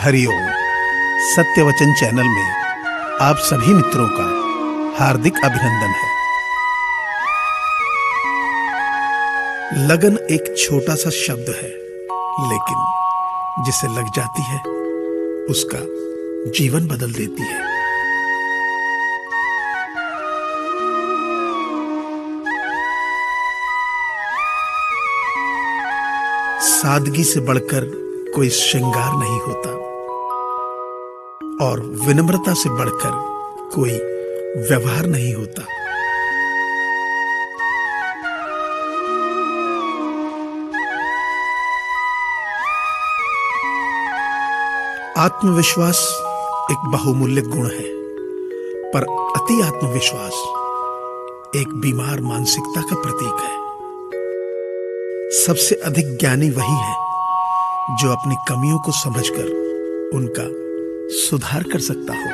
हरिओम। सत्यवचन channel में आप सभी मित्रों का हार्दिक अभिनंदन है। लगन एक छोटा सा शब्द है, लेकिन जिसे लग जाती है उसका जीवन बदल देती है। सादगी से बढ़कर कोई श्रृंगार नहीं होता और विनम्रता से बढ़कर कोई व्यवहार नहीं होता। आत्मविश्वास एक बहुमूल्य गुण है, पर अति आत्मविश्वास एक बीमार मानसिकता का प्रतीक है। सबसे अधिक ज्ञानी वही है जो अपनी कमियों को समझकर उनका सुधार कर सकता हो।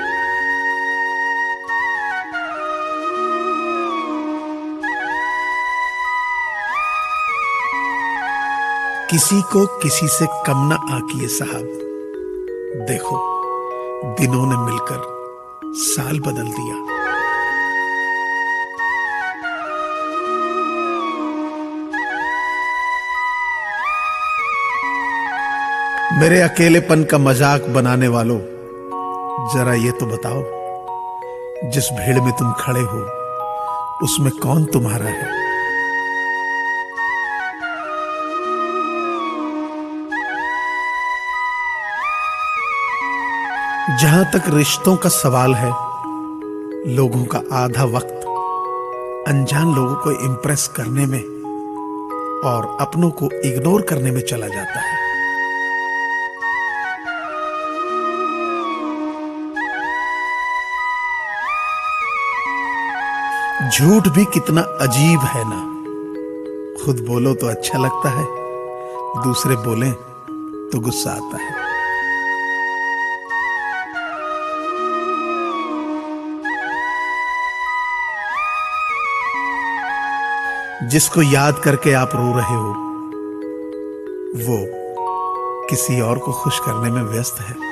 किसी को किसी से कम ना आंकिए साहब, देखो दिनों ने मिलकर साल बदल दिया। मेरे अकेलेपन का मजाक बनाने वालों, जरा ये तो बताओ, जिस भीड़ में तुम खड़े हो उसमें कौन तुम्हारा है? जहां तक रिश्तों का सवाल है, लोगों का आधा वक्त अनजान लोगों को इंप्रेस करने में और अपनों को इग्नोर करने में चला जाता है। झूठ भी कितना अजीब है ना। खुद बोलो तो अच्छा लगता है, दूसरे बोलें तो गुस्सा आता है। जिसको याद करके आप रो रहे हो, वो किसी और को खुश करने में व्यस्त है।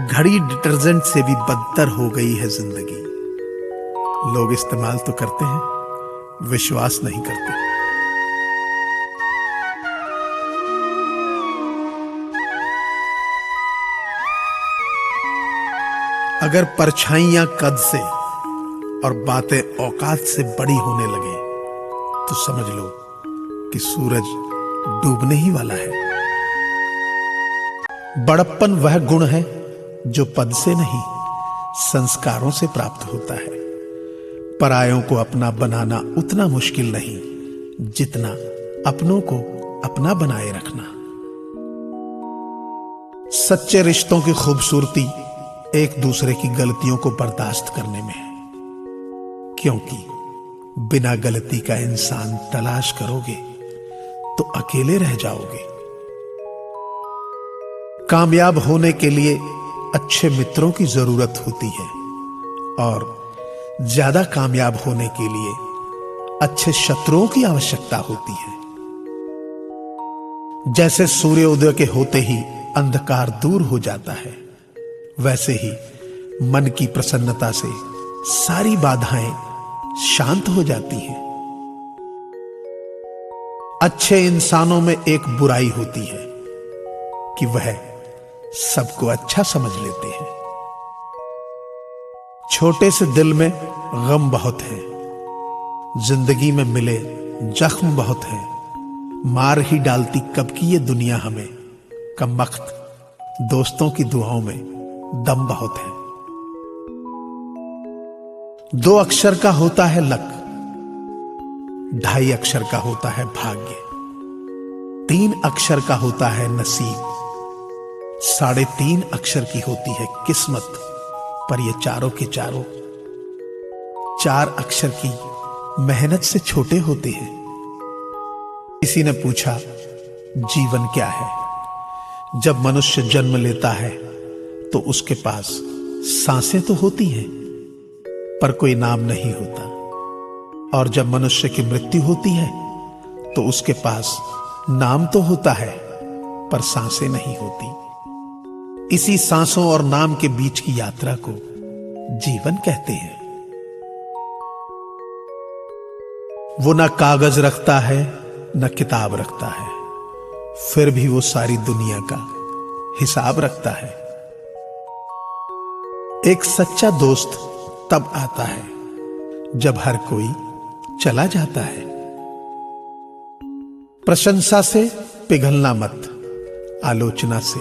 घड़ी डिटर्जेंट से भी बदतर हो गई है जिंदगी। लोग इस्तेमाल तो करते हैं, विश्वास नहीं करते। अगर परछाइयां कद से और बातें औकात से बड़ी होने लगे तो समझ लो कि सूरज डूबने ही वाला है। बड़प्पन वह गुण है जो पद से नहीं, संस्कारों से प्राप्त होता है। परायों को अपना बनाना उतना मुश्किल नहीं जितना अपनों को अपना बनाए रखना। सच्चे रिश्तों की खूबसूरती एक दूसरे की गलतियों को बर्दाश्त करने में है, क्योंकि बिना गलती का इंसान तलाश करोगे तो अकेले रह जाओगे। कामयाब होने के लिए अच्छे मित्रों की जरूरत होती है और ज्यादा कामयाब होने के लिए अच्छे शत्रुओं की आवश्यकता होती है। जैसे सूर्योदय के होते ही अंधकार दूर हो जाता है, वैसे ही मन की प्रसन्नता से सारी बाधाएं शांत हो जाती हैं। अच्छे इंसानों में एक बुराई होती है कि वह सबको अच्छा समझ लेते हैं। छोटे से दिल में गम बहुत है, जिंदगी में मिले जख्म बहुत है। मार ही डालती कब की ये दुनिया हमें, कमबख्त दोस्तों की दुआओं में दम बहुत है। 2 अक्षर का होता है लक, 2.5 अक्षर का होता है भाग्य, 3 अक्षर का होता है नसीब, 3.5 अक्षर की होती है किस्मत। पर ये चारों के चारों 4 अक्षर की मेहनत से छोटे होते हैं। किसी ने पूछा, जीवन क्या है? जब मनुष्य जन्म लेता है तो उसके पास सांसें तो होती हैं, पर कोई नाम नहीं होता। और जब मनुष्य की मृत्यु होती है तो उसके पास नाम तो होता है पर सांसें नहीं होती। इसी सांसों और नाम के बीच की यात्रा को जीवन कहते हैं। वो ना कागज रखता है न किताब रखता है, फिर भी वो सारी दुनिया का हिसाब रखता है। एक सच्चा दोस्त तब आता है जब हर कोई चला जाता है। प्रशंसा से पिघलना मत, आलोचना से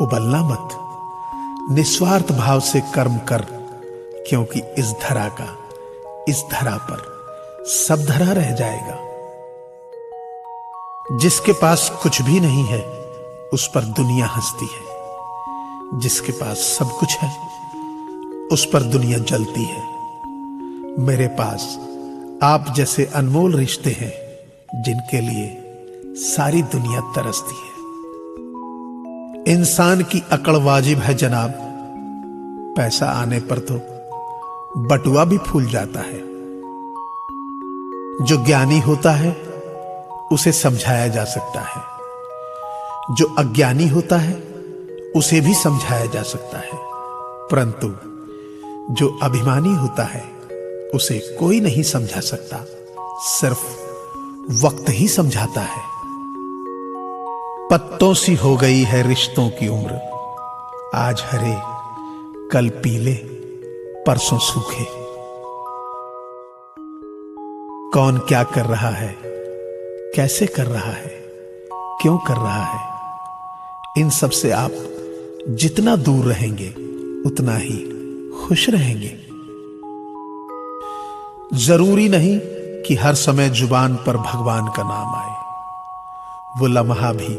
उबलना मत, निस्वार्थ भाव से कर्म कर, क्योंकि इस धरा पर सब धरा रह जाएगा। जिसके पास कुछ भी नहीं है उस पर दुनिया हंसती है, जिसके पास सब कुछ है उस पर दुनिया जलती है। मेरे पास आप जैसे अनमोल रिश्ते हैं जिनके लिए सारी दुनिया तरसती है। इंसान की अकड़ वाजिब है जनाब, पैसा आने पर तो बटुआ भी फूल जाता है। जो ज्ञानी होता है उसे समझाया जा सकता है, जो अज्ञानी होता है उसे भी समझाया जा सकता है, परंतु जो अभिमानी होता है उसे कोई नहीं समझा सकता, सिर्फ वक्त ही समझाता है। पत्तों सी हो गई है रिश्तों की उम्र, आज हरे कल पीले परसों सूखे। कौन क्या कर रहा है, कैसे कर रहा है, क्यों कर रहा है, इन सब से आप जितना दूर रहेंगे उतना ही खुश रहेंगे। जरूरी नहीं कि हर समय जुबान पर भगवान का नाम आए, वो लम्हा भी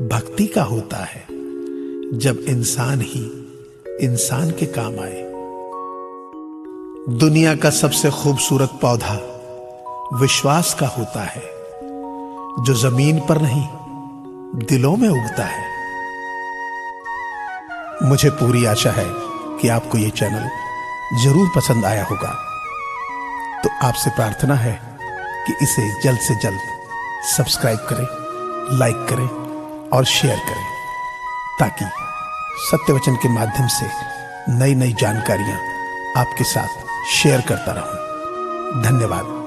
भक्ति का होता है जब इंसान ही इंसान के काम आए। दुनिया का सबसे खूबसूरत पौधा विश्वास का होता है, जो जमीन पर नहीं दिलों में उगता है। मुझे पूरी आशा है कि आपको यह चैनल जरूर पसंद आया होगा, तो आपसे प्रार्थना है कि इसे जल्द से जल्द सब्सक्राइब करें, लाइक करें और शेयर करें, ताकि सत्यवचन के माध्यम से नई नई जानकारियां आपके साथ शेयर करता रहूं। धन्यवाद।